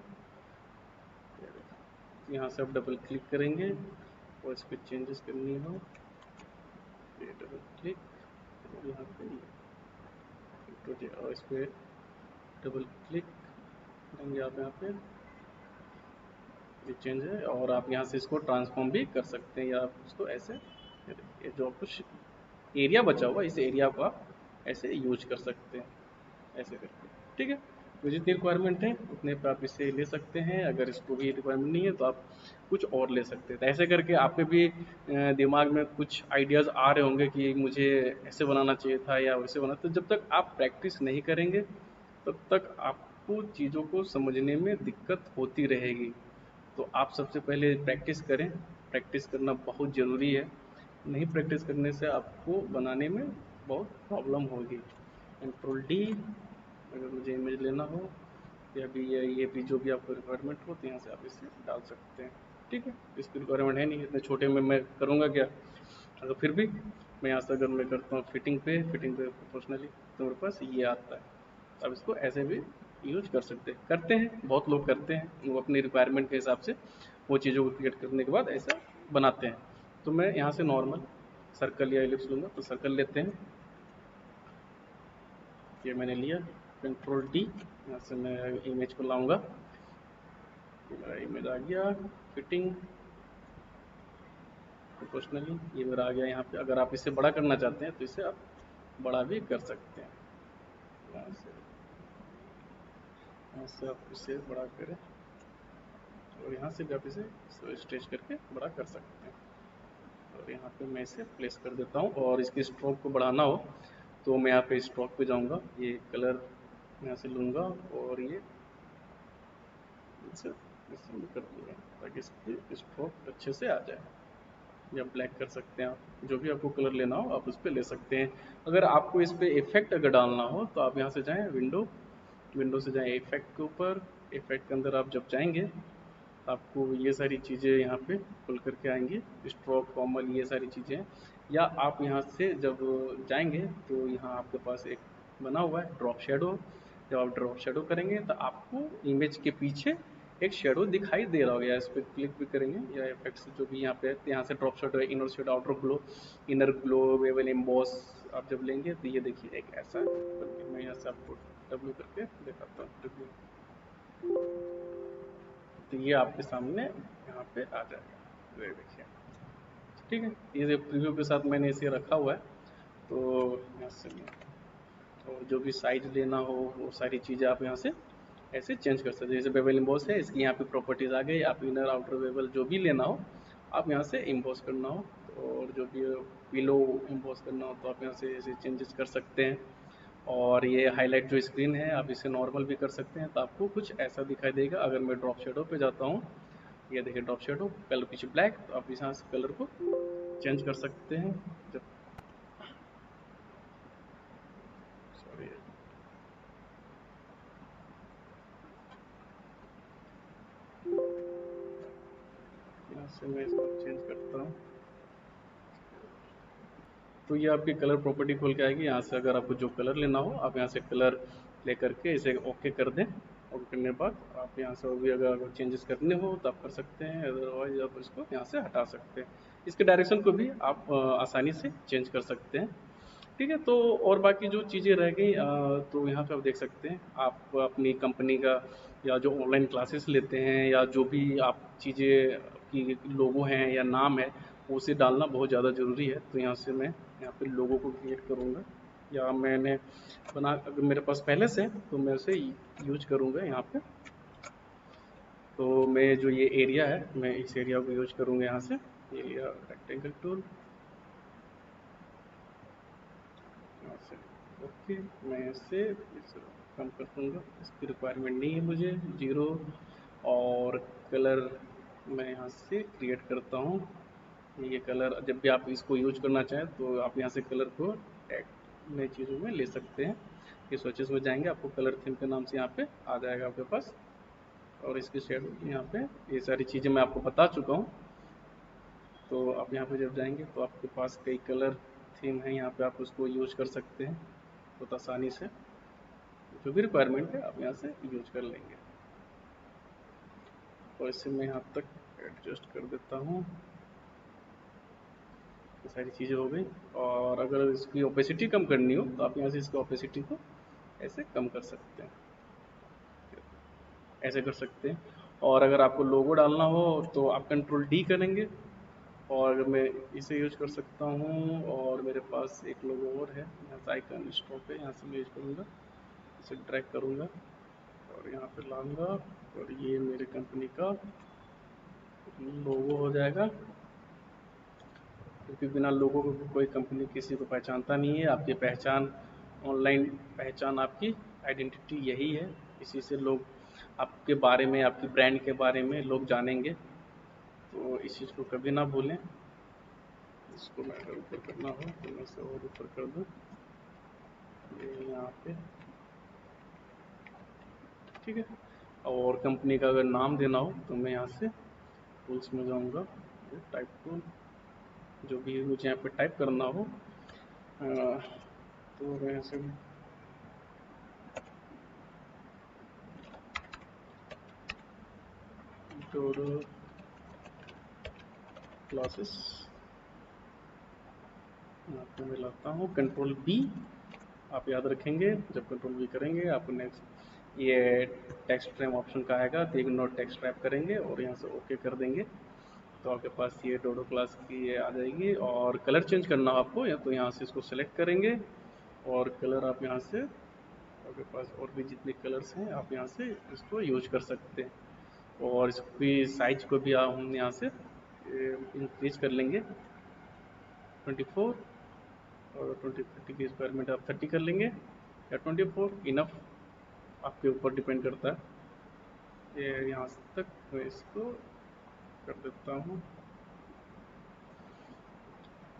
यहाँ से आप डबल क्लिक करेंगे और इस पर चेंजेस करनी हो, डबल क्लिक और यहाँ पे और इस पर डबल क्लिक करेंगे आप, यहाँ पे ये चेंज है। और आप यहाँ से इसको ट्रांसफॉर्म भी कर सकते हैं, या आप इसको ऐसे, ये जो कुछ एरिया बचा हुआ इस एरिया को आप ऐसे यूज कर सकते हैं, ऐसे करके। ठीक है, तो जितनी रिक्वायरमेंट है उतने पे आप इसे ले सकते हैं। अगर इसको भी रिक्वायरमेंट नहीं है तो आप कुछ और ले सकते हैं। तो ऐसे करके आपके भी दिमाग में कुछ आइडियाज़ आ रहे होंगे कि मुझे ऐसे बनाना चाहिए था या वैसे बना। तो जब तक आप प्रैक्टिस नहीं करेंगे तब तक आपको चीज़ों को समझने में दिक्कत होती रहेगी। तो आप सबसे पहले प्रैक्टिस करें, प्रैक्टिस करना बहुत ज़रूरी है। नहीं प्रैक्टिस करने से आपको बनाने में बहुत प्रॉब्लम होगी। कंट्रोल डी, अगर मुझे इमेज लेना हो या भी ये भी जो भी आपको रिक्वायरमेंट हो तो यहाँ से आप इसे डाल सकते हैं। ठीक है, इसकी रिक्वायरमेंट है नहीं, इतने छोटे में मैं करूँगा क्या। अगर फिर भी मैं यहाँ से अगर मैं करता हूँ फिटिंग पे प्रोपोर्शनली, तो मेरे पास ये आता है। अब इसको ऐसे भी यूज कर सकते हैं, करते हैं, बहुत लोग करते हैं, वो अपनी रिक्वायरमेंट के हिसाब से वो चीज़ों को क्रिएट करने के बाद ऐसा बनाते हैं। तो मैं यहाँ से नॉर्मल सर्कल या एलिप्स लूँगा, तो सर्कल लेते हैं, ये मैंने लिया। कंट्रोल डी, यहाँ से मैं इमेज को लाऊंगा, मेरा इमेज आ गया। फिटिंग प्रोपोर्शनली, ये मेरा आ गया यहाँ पे। अगर आप इसे बड़ा करना चाहते हैं तो इसे आप बड़ा भी कर सकते हैं। यहाँ से आप इसे बड़ा करें और यहाँ से भी आप इसे स्ट्रेच करके बड़ा कर सकते हैं। और यहाँ पे मैं इसे प्लेस कर देता हूँ। और इसकी स्ट्रोक को बढ़ाना हो तो मैं यहाँ पे स्ट्रोक पे जाऊँगा, ये कलर यहाँ से लूँगा और ये इसे कर दूँगा ताकि इसकी स्ट्रोक अच्छे से आ जाए। या ब्लैक कर सकते हैं आप, जो भी आपको कलर लेना हो आप उस पर ले सकते हैं। अगर आपको इस पर इफेक्ट अगर डालना हो तो आप यहाँ से जाएँ विंडो से जाएँ इफेक्ट के ऊपर। इफेक्ट के अंदर आप जब जाएंगे आपको ये सारी चीज़ें यहाँ पे खुल करके आएंगी, स्ट्रोक, फॉर्मल, ये सारी चीज़ें। या आप यहाँ से जब जाएंगे तो यहाँ आपके पास एक बना हुआ है ड्रॉप शेडो। जब आप ड्रॉप शेडो करेंगे तो आपको इमेज के पीछे एक शेडो दिखाई दे रहा होगा, या इस पर क्लिक भी करेंगे या इफेक्ट्स जो भी यहाँ पे है, यहाँ से ड्रॉप शेडो है, inner shadow, outer glow, inner glow, Wavell emboss आप जब लेंगे तो ये देखिए एक ऐसा, बल्कि मैं यहाँ से आपको डब्ल्यू करके दिखाता हूँ, डब्ल्यू, तो ये आपके सामने यहाँ पे आ जाएगा, ये देखिए। ठीक है, ये प्रीव्यू के साथ मैंने इसे रखा हुआ है। तो यहाँ से और जो भी साइज लेना हो वो सारी चीज़ें आप यहाँ से ऐसे चेंज कर सकते हैं। जैसे बेवल इम्बॉस है, इसकी यहाँ पे प्रॉपर्टीज़ आ गई। आप इनर आउटर बेवल जो भी लेना हो आप यहाँ से इम्बॉस करना हो, और जो भी पिलो इम्बॉस करना हो तो आप यहाँ से ऐसे चेंजेस कर सकते हैं। और ये हाईलाइट जो स्क्रीन है आप इसे नॉर्मल भी कर सकते हैं, तो आपको कुछ ऐसा दिखाई देगा। अगर मैं ड्रॉप शेडो पे जाता हूँ, ये देखिए ड्रॉप शेडो, कलर पीछे ब्लैक, तो आप यहाँ से कलर को चेंज कर सकते हैं। जब सॉरी, यहाँ से मैं इसको चेंज करता हूँ, तो ये आपकी कलर प्रॉपर्टी खोल के आएगी। यहाँ से अगर आपको जो कलर लेना हो आप यहाँ से कलर ले करके इसे ओके कर दें। ओके करने के बाद आप यहाँ से भी अगर चेंजेस करने हो तो आप कर सकते हैं, अदरवाइज आप इसको यहाँ से हटा सकते हैं। इसके डायरेक्शन को भी आप आसानी से चेंज कर सकते हैं। ठीक है, तो और बाकी जो चीज़ें रह गई तो यहाँ पे आप देख सकते हैं, आप अपनी कंपनी का या जो ऑनलाइन क्लासेस लेते हैं या जो भी आप चीज़ें की लोगो हैं या नाम है उसे डालना बहुत ज़्यादा ज़रूरी है। तो यहाँ से मैं यहाँ पे लोगो को क्रिएट करूँगा, या मैंने बना, अगर मेरे पास पहले से तो मैं उसे यूज करूँगा यहाँ पे। तो मैं जो ये एरिया है मैं इस एरिया को यूज करूँगा, यहाँ से ये लिया रेक्टेंगल टूल, यहाँ से ओके। मैं इसे कम कर दूँगा, इसकी रिक्वायरमेंट नहीं है मुझे, जीरो। और कलर मैं यहाँ से क्रिएट करता हूँ, ये कलर जब भी आप इसको यूज करना चाहें तो आप यहाँ से कलर को नई चीज़ों में ले सकते हैं। ये स्विचेस में जाएंगे, आपको कलर थीम के नाम से यहाँ पे आ जाएगा आपके पास। और इसकी शेड यहाँ पे ये सारी चीज़ें मैं आपको बता चुका हूँ। तो आप यहाँ पे जब जाएंगे तो आपके पास कई कलर थीम है, यहाँ पे आप उसको यूज कर सकते हैं बहुत आसानी से। जो भी रिक्वायरमेंट है आप यहाँ से यूज कर लेंगे। और इसे मैं यहाँ तक एडजस्ट कर देता हूँ। ये सारी चीज़ें हो गई। और अगर इसकी ओपेसिटी कम करनी हो तो आप यहाँ से इसकी ओपेसिटी को ऐसे कम कर सकते हैं, ऐसे कर सकते हैं। और अगर आपको लोगो डालना हो तो आप कंट्रोल डी करेंगे, और अगर मैं इसे यूज कर सकता हूँ। और मेरे पास एक लोगो और है, यहाँ से आइकन स्टॉप है, यहाँ से मैं यूज करूँगा, इसे ड्रैग करूँगा और यहाँ पे लाऊंगा, और ये मेरे कंपनी का लोगो हो जाएगा। क्योंकि बिना लोगो को कोई कंपनी किसी को पहचानता नहीं है। आपकी पहचान, ऑनलाइन पहचान, आपकी आइडेंटिटी यही है। इसी से लोग आपके बारे में, आपकी ब्रांड के बारे में लोग जानेंगे। तो इस चीज़ को कभी ना भूलें। इसको मैं अगर ऊपर करना हो तो मैं इसे और ऊपर कर दूँ, ये यहाँ पे, ठीक है। और कंपनी का अगर नाम देना हो तो मैं यहाँ से टूल्स में जाऊँगा, टाइप टूल, जो भी मुझे यहाँ पे टाइप करना हो तो मैं ऐसे डोडो क्लासेस यहाँ पे मैं लाता हूँ, कंट्रोल बी। आप याद रखेंगे, जब कंट्रोल बी करेंगे आपको नेक्स्ट ये टेक्स्ट फ्रेम ऑप्शन का आएगा, तो एक नोट टेक्स्ट रैप करेंगे और यहाँ से ओके कर देंगे। तो आपके पास ये डोडो क्लास की ये आ जाएगी। और कलर चेंज करना हो आपको, या तो यहाँ से इसको सेलेक्ट करेंगे और कलर आप यहाँ से, आपके पास और भी जितने कलर्स हैं आप यहाँ से इसको यूज कर सकते हैं। और इसकी साइज को भी हम यहाँ से इंक्रीज कर लेंगे 24, और 20 की रिक्वायरमेंट आप 30 कर लेंगे, या 24 इनफ, आपके ऊपर डिपेंड करता है। ये यहाँ तक मैं इसको कर देता हूँ।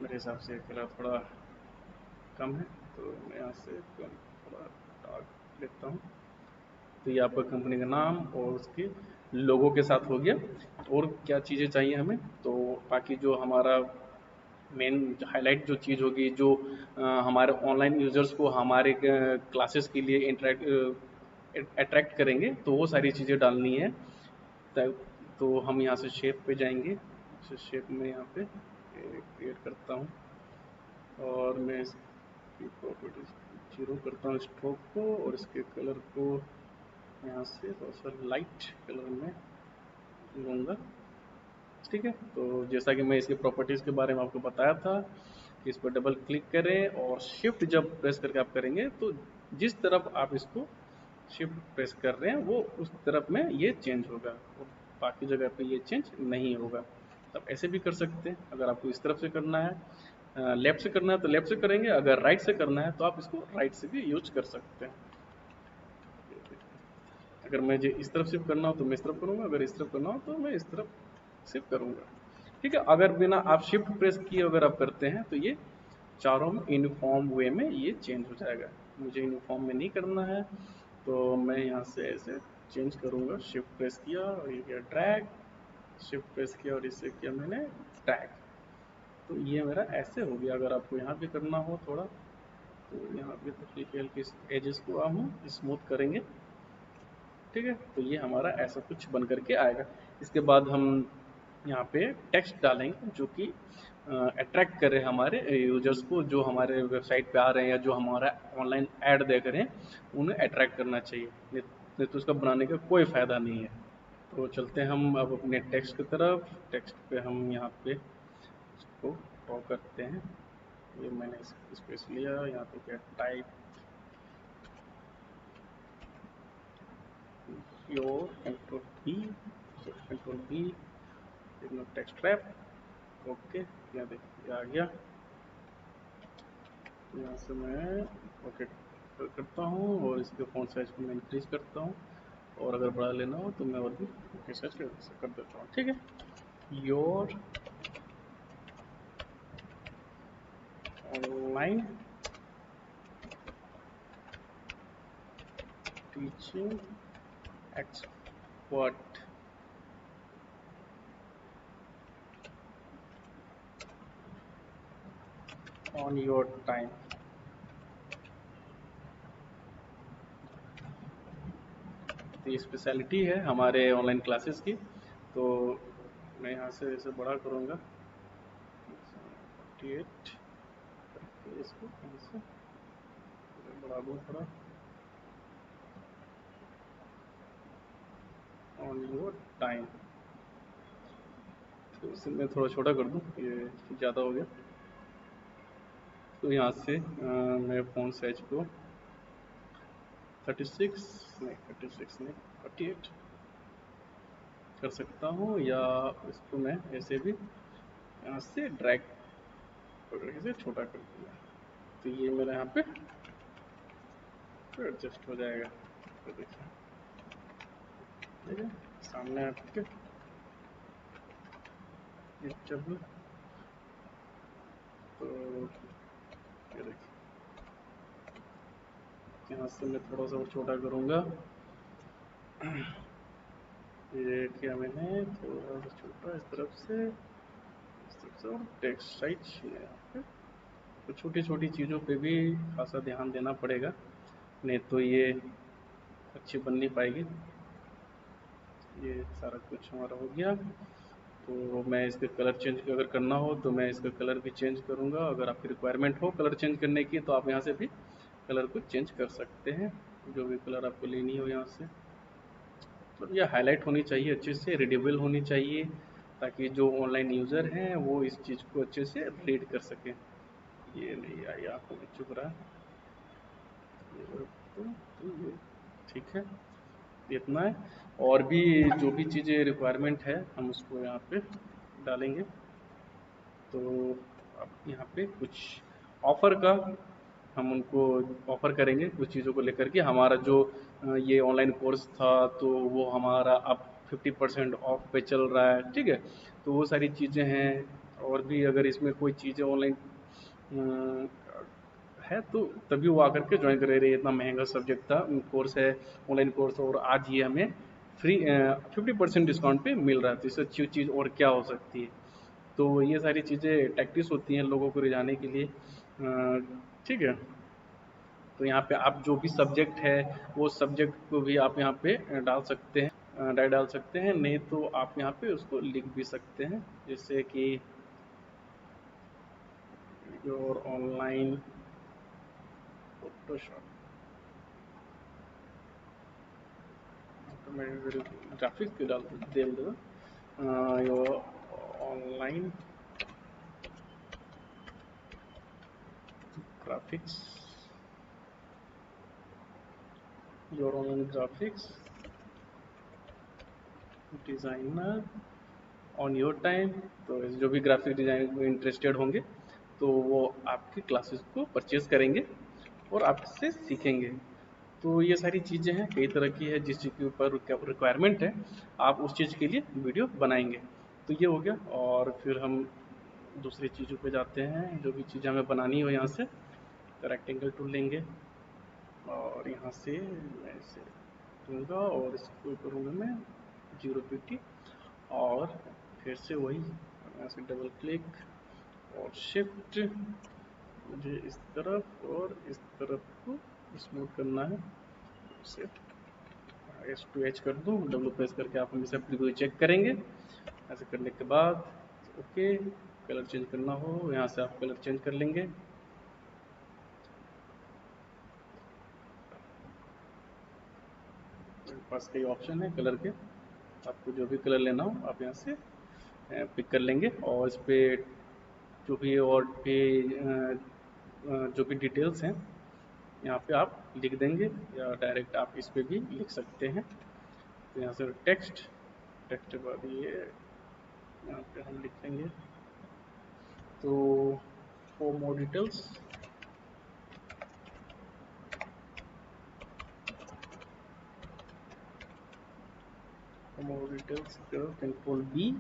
मेरे हिसाब से कलर थोड़ा कम है, तो मैं यहाँ से थोड़ा डार्क लेता हूँ। तो ये आपका कंपनी का नाम और उसके लोगों के साथ हो गया। और क्या चीज़ें चाहिए हमें, तो बाकी जो हमारा मेन हाईलाइट जो चीज़ होगी, जो हमारे ऑनलाइन यूज़र्स को हमारे क्लासेस के लिए अट्रैक्ट करेंगे, तो वो सारी चीज़ें डालनी है। तो हम यहाँ से शेप पे जाएंगे, शेप में यहाँ पे क्रिएट करता हूँ, और मैं इसकी प्रॉपर्टीज 0 करता हूँ, स्ट्रोक को, और इसके कलर को यहाँ से थोड़ा सा लाइट कलर में लूँगा, ठीक है। तो जैसा कि मैं इसकी प्रॉपर्टीज़ के बारे में आपको बताया था कि इस पर डबल क्लिक करें, और शिफ्ट जब प्रेस करके आप करेंगे तो जिस तरफ आप इसको शिफ्ट प्रेस कर रहे हैं वो उस तरफ में ये चेंज होगा, और बाकी जगह पे ये चेंज नहीं होगा। आप ऐसे भी कर सकते हैं। अगर आपको इस तरफ से करना है, लेफ़्ट से करना है तो लेफ़्ट से करेंगे, अगर राइट से करना है तो आप इसको राइट से भी यूज कर सकते हैं। अगर मुझे इस तरफ शिफ्ट करना हो तो मैं इस तरफ करूँगा, अगर इस तरफ करना हो तो मैं इस तरफ शिफ्ट करूँगा, ठीक है। अगर बिना आप शिफ्ट प्रेस किए अगर आप करते हैं तो ये चारों में यूनिफॉर्म वे में ये चेंज हो जाएगा। मुझे यूनिफॉर्म में नहीं करना है, तो मैं यहाँ से ऐसे चेंज करूँगा। शिफ्ट प्रेस किया और ये किया ड्रैग, शिफ्ट प्रेस किया और इसे किया मैंने ड्रैग, तो ये मेरा ऐसे हो गया। अगर आपको यहाँ भी करना हो थोड़ा, तो यहाँ पे तो हल्के हल्के एजेस को हम स्मूथ करेंगे, ठीक है। तो ये हमारा ऐसा कुछ बन करके आएगा। इसके बाद हम यहाँ पे टेक्स्ट डालेंगे जो कि अट्रैक्ट करे हमारे यूजर्स को, जो हमारे वेबसाइट पे आ रहे हैं या जो हमारा ऑनलाइन ऐड देख रहे हैं, उन्हें अट्रैक्ट करना चाहिए, नहीं तो उसका बनाने का कोई फ़ायदा नहीं है। तो चलते हैं हम अब अपने टेक्स्ट की तरफ। टेक्स्ट पे हम यहाँ पे इसको ड्रॉ करते हैं। ये मैंने स्पेस लिया, यहाँ पे क्या type your, control B, control B, text wrap, okay. यहाँ देखिए आ गया। यहाँ से मैं ओके करता हूँ, और इसके फ़ॉन्ट साइज को मैं इंक्रीज करता हूँ, और अगर बड़ा लेना हो तो मैं और भी ओके साइज कर देता हूँ, ठीक है। Your online teaching expert on your time, तो ये स्पेशलिटी है हमारे ऑनलाइन क्लासेस की। तो मैं यहाँ से इसे बड़ा करूँगा 48 करके, इसको यहाँ से बढ़ा दूँ थोड़ा ऑन योर टाइम। तो इसे मैं थोड़ा छोटा कर दूँ, ये ज़्यादा हो गया। तो यहाँ से मैं फ़ॉन्ट साइज को 36 नहीं 48 कर सकता हूँ, या इसको मैं ऐसे भी यहाँ से ड्रैग पकड़ के से छोटा कर दूँगा। तो ये मेरा यहाँ पे एडजस्ट हो जाएगा। तो देखिए, ठीक है, सामने आपके चलो। तो ये देखिए, यहाँ से मैं थोड़ा सा और छोटा करूँगा। ये किया मैंने थोड़ा सा छोटा इस तरफ से और टेक्स्ट साइज यहाँ पे। तो छोटी छोटी चीज़ों पे भी खासा ध्यान देना पड़ेगा, नहीं तो ये अच्छी बन नहीं पाएगी। ये सारा कुछ हमारा हो गया। तो मैं इसके कलर चेंज अगर करना हो तो मैं इसका कलर भी चेंज करूँगा। अगर आपकी रिक्वायरमेंट हो कलर चेंज करने की तो आप यहाँ से भी कलर को चेंज कर सकते हैं, जो भी कलर आपको लेनी हो यहाँ से। तो ये हाईलाइट होनी चाहिए अच्छे से, रीडेबल होनी चाहिए, ताकि जो ऑनलाइन यूज़र हैं वो इस चीज़ को अच्छे से रीड कर सकें। ये नहीं आई, आँखों में चुभ रहा है। तो ये ठीक है, इतना है। और भी जो भी चीज़ें रिक्वायरमेंट है हम उसको यहाँ पे डालेंगे। तो अब यहाँ पे कुछ ऑफ़र का हम उनको ऑफ़र करेंगे कुछ चीज़ों को लेकर के। हमारा जो ये ऑनलाइन कोर्स था तो वो हमारा अब 50% ऑफ पे चल रहा है, ठीक है। तो वो सारी चीज़ें हैं। और भी अगर इसमें कोई चीज़ें ऑनलाइन है तो तभी वो आकर के ज्वाइन कर रहे हैं। इतना महंगा सब्जेक्ट था, कोर्स है, ऑनलाइन कोर्स, और आज ये हमें फ्री 50% डिस्काउंट पे मिल रहा है। तो इससे अच्छी चीज़ और क्या हो सकती है। तो ये सारी चीज़ें टैक्टिस होती हैं लोगों को रिझाने के लिए, ठीक है। तो यहाँ पे आप जो भी सब्जेक्ट है वो सब्जेक्ट को भी आप यहाँ पे डाल सकते हैं, डाल सकते हैं, नहीं तो आप यहाँ पे उसको लिख भी सकते हैं, जैसे कि योर ऑनलाइन फोटोशॉप। तो मैं ग्राफिक्स के डाल दे दूँ, your online graphics, your online graphics designer on your time. तो जो भी ग्राफिक डिज़ाइन में इंटरेस्टेड होंगे तो वो आपकी क्लासेस को परचेज़ करेंगे और आपसे सीखेंगे। तो ये सारी चीज़ें हैं, कई तरह की है, जिस चीज़ के ऊपर रिक्वायरमेंट है आप उस चीज़ के लिए वीडियो बनाएंगे। तो ये हो गया। और फिर हम दूसरी चीज़ों पे जाते हैं, जो भी चीज़ें हमें बनानी हो यहाँ से। तो रेक्टेंगल टूल लेंगे और यहाँ से मैं इसे दूँगा और इसको करूँगा मैं 0 पीटी, और फिर से वही यहाँ से डबल क्लिक और शिफ्ट, मुझे इस तरफ और इस तरफ को स्मूथ करना है। इसे S2H कर दूँ, डब्ल्यू प्रेस करके आप हमेशा प्रीव्यू चेक करेंगे। ऐसे करने के बाद ओके, कलर चेंज करना हो यहाँ से आप कलर चेंज कर लेंगे। मेरे पास कई ऑप्शन है कलर के, आपको जो भी कलर लेना हो आप यहाँ से पिक कर लेंगे। और इस पर जो भी और भी जो भी डिटेल्स हैं यहाँ पे आप लिख देंगे, या डायरेक्ट आप इस पे भी लिख सकते हैं। तो यहाँ से टेक्स्ट के बाद ये यहाँ पे हम लिखेंगे तो for more details, control B,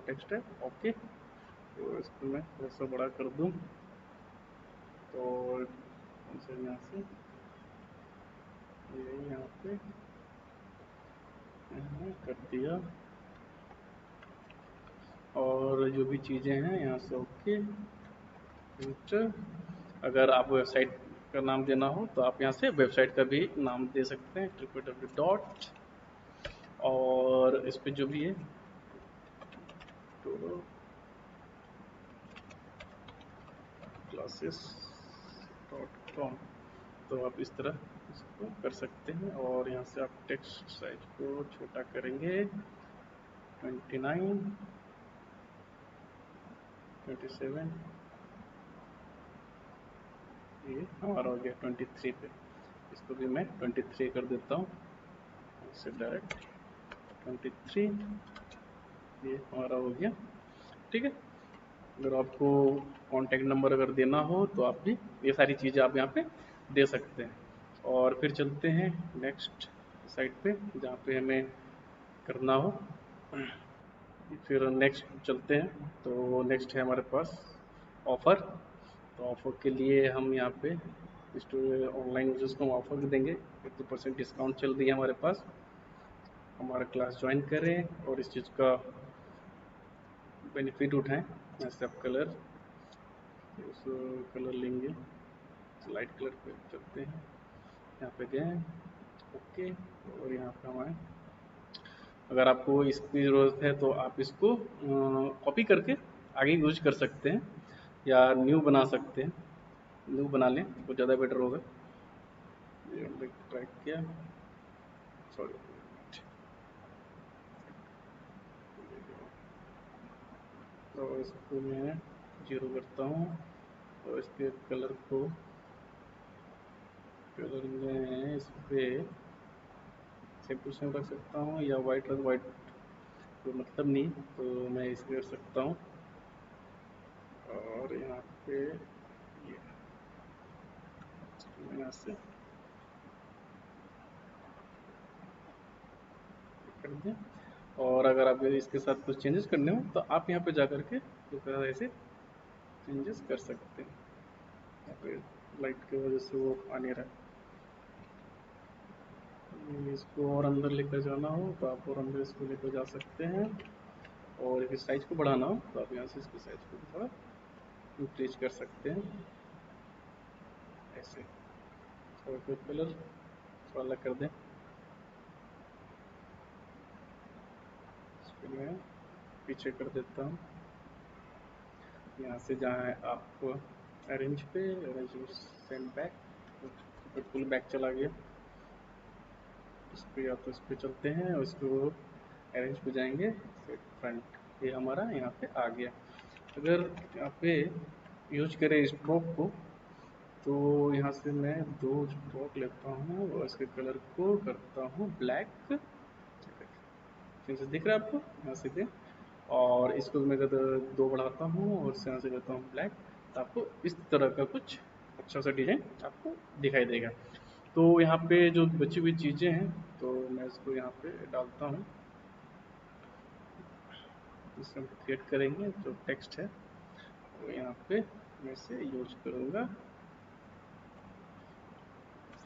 text है ओके। तो इसको मैं थोड़ा सा बड़ा कर दूँ, तो यहाँ से ये यहाँ पे कर दिया। और जो भी चीज़ें हैं यहाँ से ओके। अगर आप वेबसाइट का नाम देना हो तो आप यहाँ से वेबसाइट का भी नाम दे सकते हैं, www डॉट, और इस पे जो भी है classes.com, तो आप इस तरह इसको कर सकते हैं। और यहाँ से आप टेक्स्ट साइज को छोटा करेंगे 29, 27, ये हमारा हो गया 23 पे, इसको भी मैं 23 कर देता हूँ, इससे डायरेक्ट 23, ये हमारा हो गया। ठीक है, अगर आपको कॉन्टैक्ट नंबर अगर देना हो तो आप भी ये सारी चीज़ें आप यहाँ पे दे सकते हैं। और फिर चलते हैं नेक्स्ट साइट पे जहाँ पे हमें करना हो, फिर नेक्स्ट चलते हैं। तो नेक्स्ट है हमारे पास ऑफ़र। तो ऑफ़र के लिए हम यहाँ पे ऑनलाइन यूजर्स को ऑफ़र देंगे, 50% डिस्काउंट चल रही है हमारे पास। हमारा क्लास ज्वाइन करें और इस चीज़ का बेनिफिट उठाएं। ऐसे आप कलर लेंगे, लाइट कलर पे चलते हैं, यहाँ पे गए ओके, और यहाँ पे हमारे अगर आपको इसकी ज़रूरत है तो आप इसको कॉपी करके आगे यूज कर सकते हैं या न्यू बना सकते हैं। न्यू बना लें तो ज़्यादा बेटर होगा। ये हमने ट्राई किया, सॉरी, तो इसको मैं 0 करता हूँ और इसके कलर को में इस पर सेम टू सेम रख सकता हूँ या वाइट रख, वाइट कोई मतलब नहीं, तो मैं इसे कर सकता हूँ। और यहाँ पे ये यहाँ से कर दें। और अगर आप इसके साथ कुछ चेंजेस करने हो तो आप यहाँ पे जा कर के ऐसे चेंजेस कर सकते हैं। यहाँ पे लाइट की वजह से वो आ नहीं रहा, इसको और अंदर लेकर जाना हो तो आप और अंदर इसको लेकर जा सकते हैं। और इसकी साइज को बढ़ाना हो तो आप यहाँ से इसकी साइज को थोड़ा इंक्रीज कर सकते हैं ऐसे। और फिर कलर थोड़ा अलग कर दें, इसको मैं पीछे कर देता हूँ। यहाँ से जहाँ है आप अरेंज पे, arrange send back, full back चला गया। इस पर या तो इस पर चलते हैं और इसको अरेंज पे जाएंगे, फ्रंट, ये हमारा यहाँ पे आ गया। अगर यहाँ पे यूज करें स्ट्रोक को तो यहाँ से मैं 2 स्ट्रोक लेता हूँ और इसके कलर को करता हूँ ब्लैक, फिर से दिख रहा है आपको यहाँ से दें। और इसको मैं अगर 2 बढ़ाता हूँ और इससे यहाँ से करता हूँ ब्लैक, तो आपको इस तरह का कुछ अच्छा सा डिज़ाइन आपको दिखाई देगा। तो यहाँ पे जो बची हुई चीज़ें हैं तो मैं इसको यहाँ पे डालता हूँ, इसको हम क्रिएट करेंगे। जो टेक्स्ट है वो यहाँ पे मैं से यूज करूँगा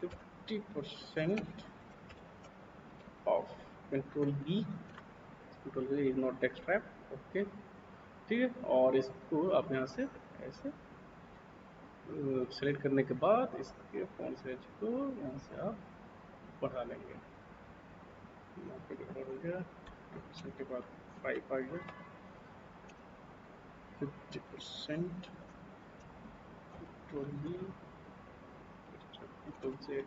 50% of, control B is not text wrap, okay, ठीक है। और इसको आप यहाँ से ऐसे सेलेक्ट करने के बाद इसके फ़ॉन्ट साइज को यहाँ से आप बढ़ा लेंगे। यहाँ पे गड़बड़ हो गया, के बाद 5 आ गया, 50% control B, control Z,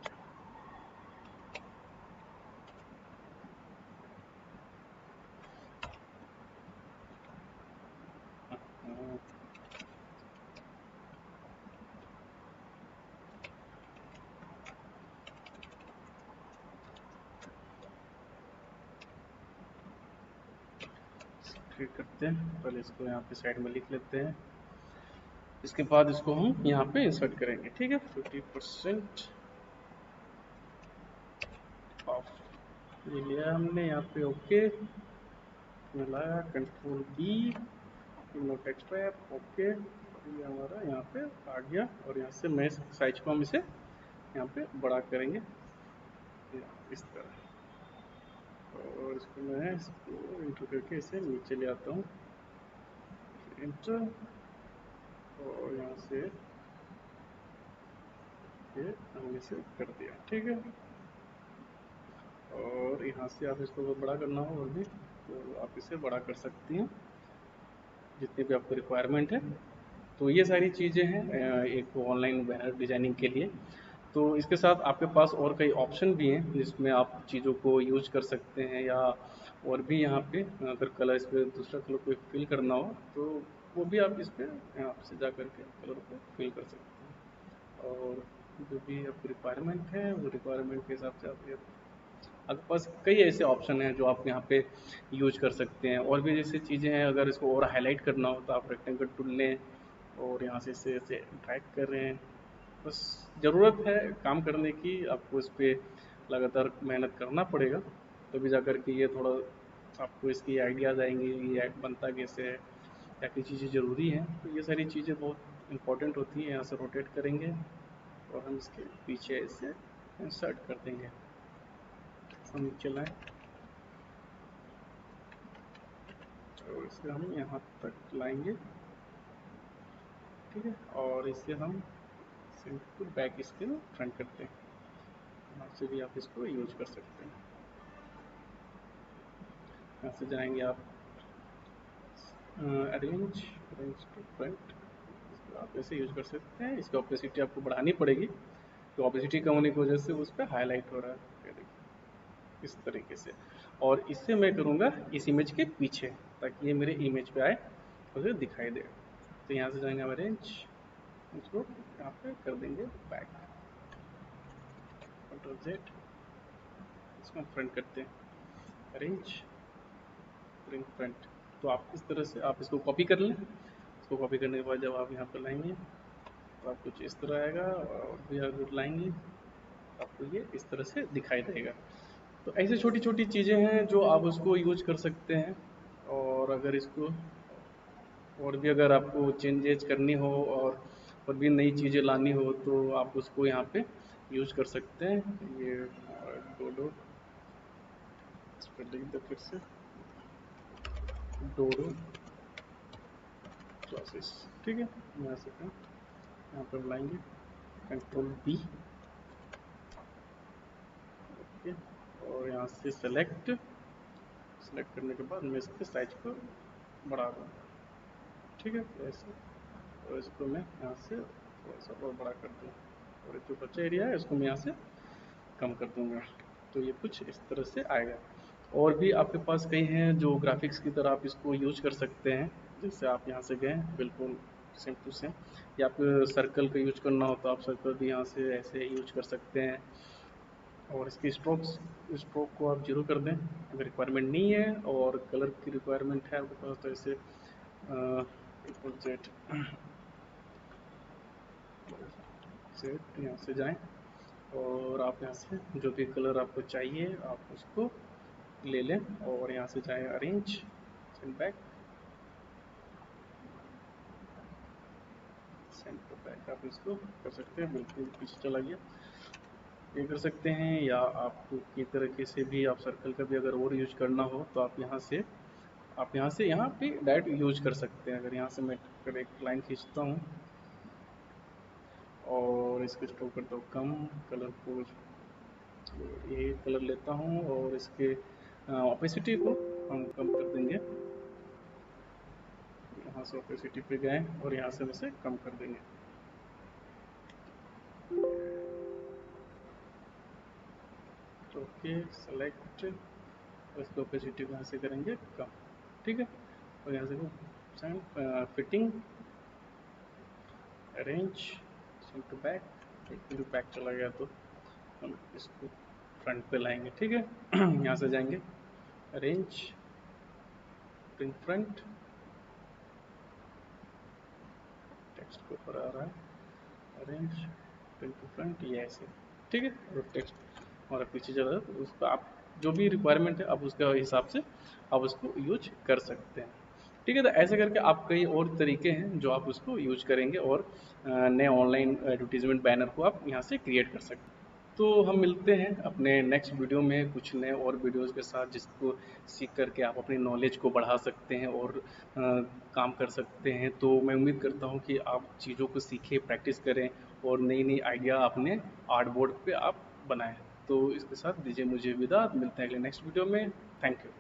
create करते हैं। पहले इसको यहाँ पे साइड में लिख लेते हैं, इसके बाद इसको हम यहाँ पे इंसर्ट करेंगे, ठीक है। 50% ऑफ ये लिया हमने यहाँ पे, ओके मिलाया, control B, no text wrap, okay, ये हमारा यहाँ पे आ गया। और यहाँ से मैं साइज को हम इसे यहाँ पे बड़ा करेंगे इस तरह, और इसको मैं इसको इंटर करके इसे नीचे ले आता हूँ, इंटर, और यहाँ से ये हमने इसे कर दिया, ठीक है। और यहाँ से आप इसको बड़ा करना हो और भी तो आप इसे बड़ा कर सकती हैं जितनी भी आपको रिक्वायरमेंट है। तो ये सारी चीज़ें हैं एक ऑनलाइन बैनर डिजाइनिंग के लिए। तो इसके साथ आपके पास और कई ऑप्शन भी हैं जिसमें आप चीज़ों को यूज कर सकते हैं, या और भी यहाँ पे अगर कलर इस पर दूसरा कलर कोई फिल करना हो तो वो भी आप इस पर यहाँ से जा करके कलर को फिल कर सकते हैं। और जो भी आपकी रिक्वायरमेंट है वो रिक्वायरमेंट के हिसाब से आप आपके पास कई ऐसे ऑप्शन हैं जो आप यहाँ पे यूज कर सकते हैं। और भी जैसे चीज़ें हैं, अगर इसको और हाईलाइट करना हो तो आप रेक्टेंगल टूल लें और यहाँ से इसे ऐसे ड्रैग कर रहे हैं। बस ज़रूरत है काम करने की, आपको इस पर लगातार मेहनत करना पड़ेगा, तभी जा कर के ये थोड़ा आपको इसकी आइडियाज़ आएंगे, ये बनता कैसे है, क्या क्या चीज़ें ज़रूरी हैं। तो ये सारी चीज़ें बहुत इंपॉर्टेंट होती हैं। यहाँ से रोटेट करेंगे और हम इसके पीछे इसे इंसर्ट कर देंगे, हम नीचे लाएँ और इसे हम यहाँ तक लाएंगे, ठीक है। और इसे हम सिंपल बैक इसके फ्रंट करते हैं, यहाँ से भी आप इसको यूज कर सकते हैं। यहाँ से जाएंगे आप अरेंज टू फ्रंट, आप ऐसे यूज कर सकते हैं। इसकी ऑपेसिटी आपको बढ़ानी पड़ेगी, तो ऑपेसिटी कम होने की वजह से उस पर हाईलाइट हो रहा है, इस तरीके से। और इससे मैं करूँगा इस इमेज के पीछे, ताकि ये मेरे इमेज पे आए मुझे दिखाई दे। तो यहाँ से जाएंगे अरेंज, इसको यहाँ पे कर देंगे बैक, कंट्रोल जेड, इसको फ्रंट करते हैं, अरेंज ब्रिंग फ्रंट। तो आप इस तरह से आप इसको कॉपी कर लें। इसको कॉपी करने के बाद जब आप यहाँ पर लाएंगे तो आप कुछ इस तरह आएगा, और भी अगर लाएंगे आपको ये इस तरह से दिखाई देगा। तो ऐसे छोटी छोटी चीज़ें हैं जो आप उसको यूज कर सकते हैं। और अगर इसको और भी अगर आपको चेंजेज करनी हो और भी नई चीज़ें लानी हो तो आप उसको यहाँ पे यूज कर सकते हैं। ये डोडो, इस पर लिख दो फिर से, डोडो क्लासेस, ठीक है। यहाँ से यहाँ पर लाएंगे कंट्रोल बी, ओके। और यहाँ से सेलेक्ट करने के बाद मैं इसके साइज को बढ़ा दूँगा, ठीक है, ऐसे। और इसको मैं यहाँ से थोड़ा सा और बड़ा कर दूँ, और जो बचा एरिया है इसको मैं यहाँ से कम कर दूँगा। तो ये कुछ इस तरह से आएगा। और भी आपके पास कई हैं जो ग्राफिक्स की तरह आप इसको यूज कर सकते हैं। जैसे आप यहाँ से गए बिल्कुल सेम टू सेम, या आपको सर्कल का यूज करना हो तो आप सर्कल भी यहाँ से ऐसे यूज कर सकते हैं। और इसकी स्ट्रोक को आप जीरो कर दें अगर रिक्वायरमेंट नहीं है, और कलर की रिक्वायरमेंट है आपके पास तो ऐसे सेट यहाँ से जाएं और आप यहाँ से जो भी कलर आपको चाहिए आप उसको ले लें, और यहाँ से जाएं arrange send back, send to back आप इसको कर सकते हैं, बिल्कुल पीछे चला गया, ये कर सकते हैं। या आपको की तरीके से भी आप सर्कल का भी अगर और यूज करना हो तो आप यहाँ से यहाँ पे डायरेक्ट यूज कर सकते हैं। अगर यहाँ से मैं एक लाइन खींचता हूँ और इसको स्ट्रोक करता हूँ कम, कलर को ये कलर लेता हूँ और इसके ऑपेसिटी को हम कम कर देंगे। यहाँ से ऑपेसिटी पे गए और यहाँ से हम इसे कम कर देंगे। ओके, सेलेक्ट, इसको ऑपेसिटी को यहाँ से करेंगे कम, ठीक है। और यहाँ से fitting, arrange, send to back, एक बैक चला गया तो हम इसको फ्रंट पे लाएंगे, ठीक है। यहाँ से जाएंगे अरेंज, ब्रिंग फ्रंट, टेक्स्ट के ऊपर आ रहा है, अरेंज ब्रिंग टू फ्रंट, ये ऐसे, ठीक है। और टेक्स्ट हमारा पीछे चला रहा है तो उसका आप जो भी रिक्वायरमेंट है आप उसके हिसाब से आप उसको यूज कर सकते हैं, ठीक है। तो ऐसे करके आप कई और तरीके हैं जो आप उसको यूज करेंगे और नए ऑनलाइन एडवर्टीजमेंट बैनर को आप यहाँ से क्रिएट कर सकते हैं। तो हम मिलते हैं अपने नेक्स्ट वीडियो में कुछ नए और वीडियोज़ के साथ, जिसको सीख करके आप अपनी नॉलेज को बढ़ा सकते हैं और काम कर सकते हैं। तो मैं उम्मीद करता हूँ कि आप चीज़ों को सीखें, प्रैक्टिस करें और नई नई आइडिया अपने आर्ट बोर्ड पे आप बनाएं। तो इसके साथ दीजिए मुझे विदा, मिलते हैं अगले नेक्स्ट वीडियो में। Thank you.